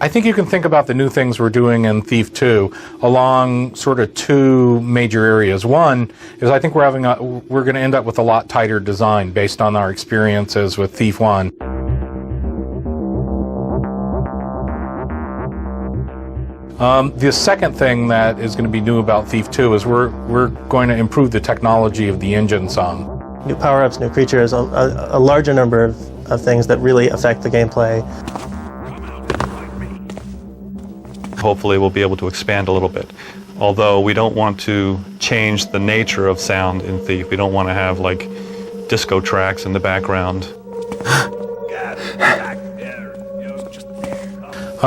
I think you can think about the new things we're doing in Thief 2 along sort of two major areas. One is I think we're going to end up with a lot tighter design based on our experiences with Thief 1. The second thing that is going to be new about Thief 2 is we're going to improve the technology of the engine some. New power-ups, new creatures, a larger number of things that really affect the gameplay. Hopefully we'll be able to expand a little bit. Although we don't want to change the nature of sound in Thief. We don't want to have like disco tracks in the background.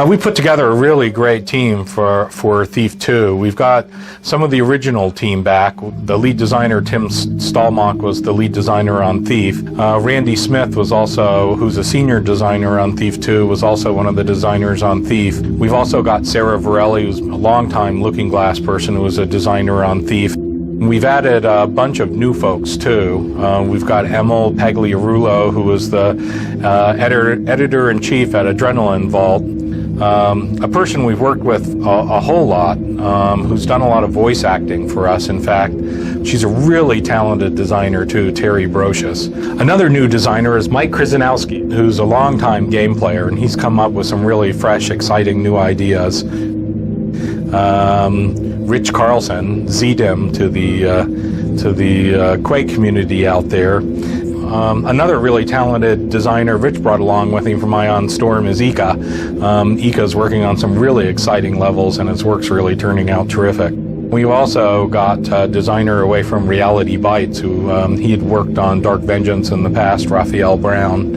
We put together a really great team for Thief 2. We've got some of the original team back. The lead designer, Tim Stallmock, was the lead designer on Thief. Randy Smith was also, who's a senior designer on Thief 2, was also one of the designers on Thief. We've also got Sarah Varelli, who's a longtime Looking Glass person, who was a designer on Thief. We've added a bunch of new folks, too. We've got Emil Pagliarulo, who was the editor-in-chief at Adrenaline Vault. A person we've worked with a whole lot, who's done a lot of voice acting for us, in fact. She's a really talented designer, too, Terry Brocious. Another new designer is Mike Krzyzanowski, who's a longtime game player, and he's come up with some really fresh, exciting new ideas. Rich Carlson, ZDIM to the Quake community out there. Another really talented designer Rich brought along with him from Ion Storm is Ika. Ika's working on some really exciting levels, and his work's really turning out terrific. We've also got a designer away from Reality Bites, who he had worked on Dark Vengeance in the past, Raphael Brown.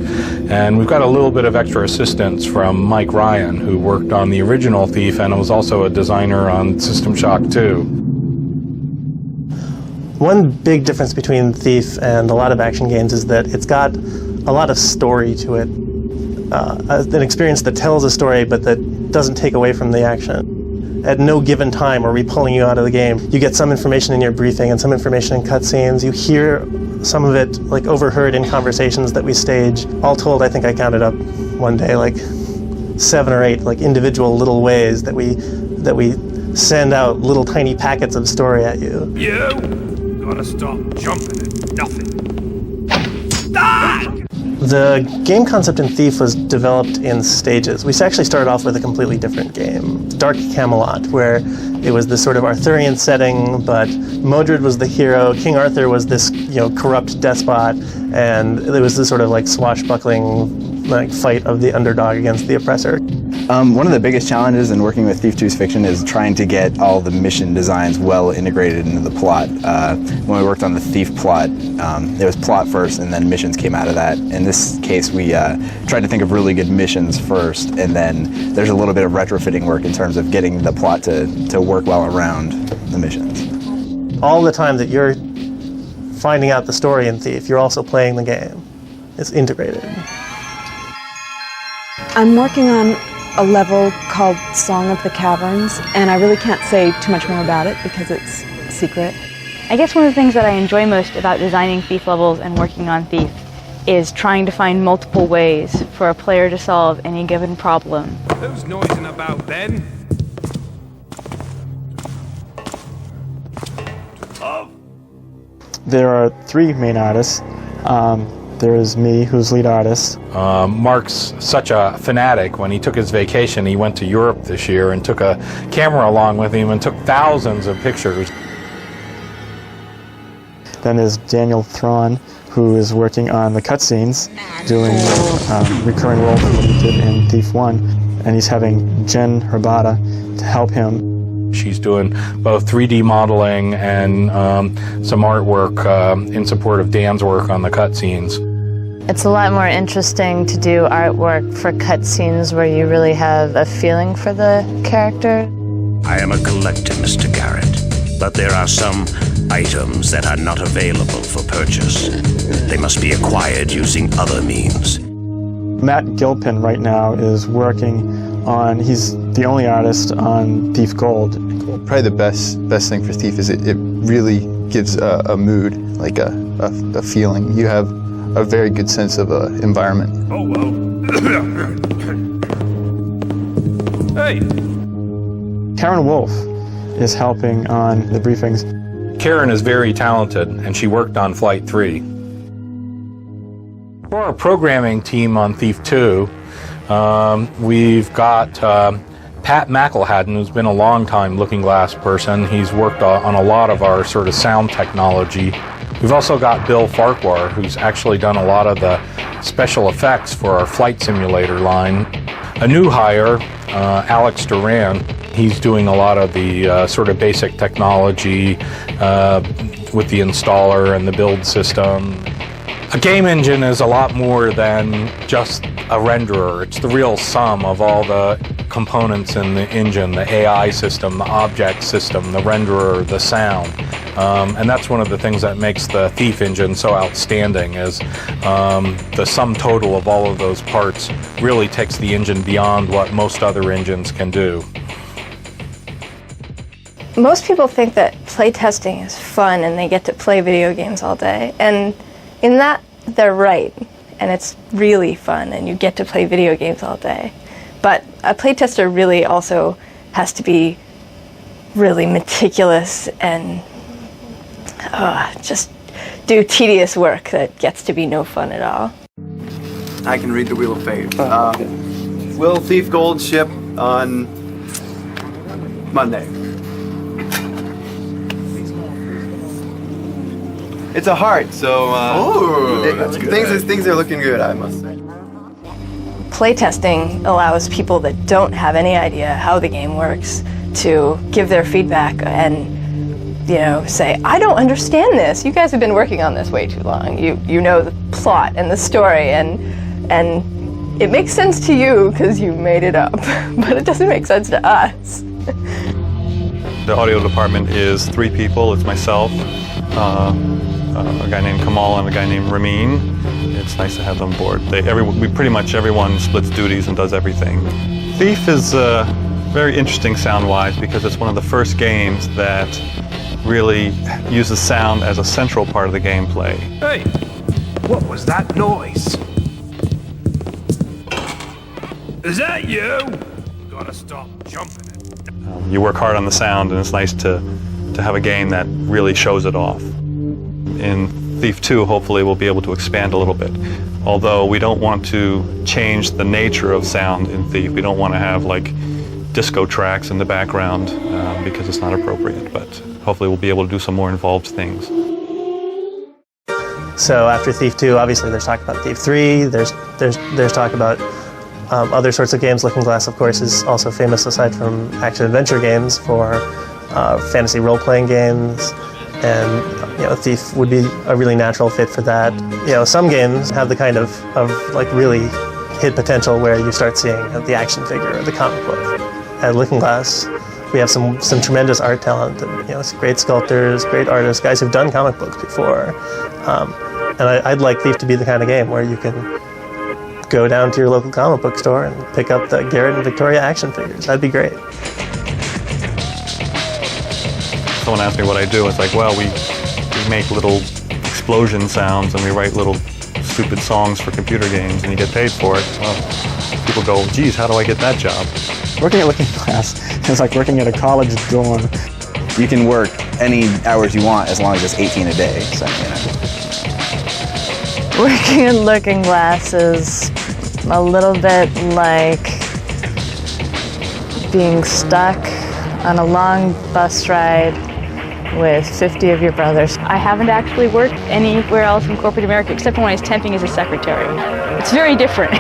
And we've got a little bit of extra assistance from Mike Ryan, who worked on the original Thief and was also a designer on System Shock 2. One big difference between Thief and a lot of action games is that it's got a lot of story to it. An experience that tells a story but that doesn't take away from the action. At no given time are we pulling you out of the game. You get some information in your briefing and some information in cutscenes. You hear some of it like overheard in conversations that we stage. All told, I think I counted up one day like 7 or 8 like individual little ways that we send out little tiny packets of story at you. You gotta stop jumping at nothing. Ah! The game concept in Thief was developed in stages. We actually started off with a completely different game, Dark Camelot, where it was this sort of Arthurian setting, but Modred was the hero, King Arthur was this, corrupt despot, and there was this sort of like swashbuckling fight of the underdog against the oppressor. One of the biggest challenges in working with Thief 2's fiction is trying to get all the mission designs well integrated into the plot. When we worked on the Thief plot, it was plot first and then missions came out of that. In this case, we tried to think of really good missions first, and then there's a little bit of retrofitting work in terms of getting the plot to work well around the missions. All the time that you're finding out the story in Thief, you're also playing the game. It's integrated. I'm working on a level called Song of the Caverns, and I really can't say too much more about it because it's a secret. I guess one of the things that I enjoy most about designing Thief levels and working on Thief is trying to find multiple ways for a player to solve any given problem. Who's noising about then? There are 3 main artists. There is me, who's lead artist. Mark's such a fanatic. When he took his vacation, he went to Europe this year and took a camera along with him and took thousands of pictures. Then there's Daniel Thrawn, who is working on the cutscenes, doing recurring roles that he did in Thief 1. And he's having Jen Herbata to help him. She's doing both 3D modeling and some artwork in support of Dan's work on the cutscenes. It's a lot more interesting to do artwork for cutscenes where you really have a feeling for the character. I am a collector, Mr. Garrett, but there are some items that are not available for purchase. They must be acquired using other means. Matt Gilpin right now is working on, he's the only artist on Thief Gold. Probably the best thing for Thief is it really gives a mood, like a feeling. You have a very good sense of environment. Oh, well. Hey! Karen Wolf is helping on the briefings. Karen is very talented, and she worked on Flight 3. For our programming team on Thief 2, we've got Pat McElhadden, who's been a long time Looking Glass person. He's worked on a lot of our sort of sound technology. We've also got Bill Farquhar, who's actually done a lot of the special effects for our flight simulator line. A new hire, Alex Duran, he's doing a lot of the sort of basic technology with the installer and the build system. A game engine is a lot more than just a renderer. It's the real sum of all the components in the engine, the AI system, the object system, the renderer, the sound. And that's one of the things that makes the Thief engine so outstanding, is the sum total of all of those parts really takes the engine beyond what most other engines can do. Most people think that playtesting is fun and they get to play video games all day. And in that, they're right. And it's really fun and you get to play video games all day. But a playtester really also has to be really meticulous and just do tedious work that gets to be no fun at all. I can read the Wheel of Fate. Will Thief Gold ship on Monday? It's a heart, so that's good. Things are looking good, I must say. Playtesting allows people that don't have any idea how the game works to give their feedback and, you know, say, I don't understand this. You guys have been working on this way too long. You know the plot and the story, and it makes sense to you because you made it up, but it doesn't make sense to us. The audio department is 3 people. It's myself, a guy named Kamal, and a guy named Ramin. It's nice to have them aboard. Pretty much everyone splits duties and does everything. Thief is very interesting sound-wise because it's one of the first games that really uses sound as a central part of the gameplay. Hey! What was that noise? Is that you? Gotta stop jumping it. You work hard on the sound, and it's nice to have a game that really shows it off. In Thief 2, hopefully we'll be able to expand a little bit. Although we don't want to change the nature of sound in Thief. We don't want to have like disco tracks in the background because it's not appropriate, but hopefully we'll be able to do some more involved things. So after Thief 2, obviously there's talk about Thief 3, there's talk about other sorts of games. Looking Glass, of course, is also famous, aside from action-adventure games, for fantasy role-playing games, and Thief would be a really natural fit for that. Some games have the kind of like really hit potential where you start seeing the action figure or the comic book. At Looking Glass, we have some tremendous art talent, and great sculptors, great artists, guys who've done comic books before. And I'd like Thief to be the kind of game where you can go down to your local comic book store and pick up the Garrett and Victoria action figures. That'd be great. Someone asked me what I do. It's like, well, we make little explosion sounds and we write little stupid songs for computer games and you get paid for it. Well, people go, geez, how do I get that job? Working at Looking Glass is like working at a college dorm. You can work any hours you want as long as it's 18 a day. So, Working at Looking Glass is a little bit like being stuck on a long bus ride with 50 of your brothers. I haven't actually worked anywhere else in corporate America except for when I was temping as a secretary. It's very different.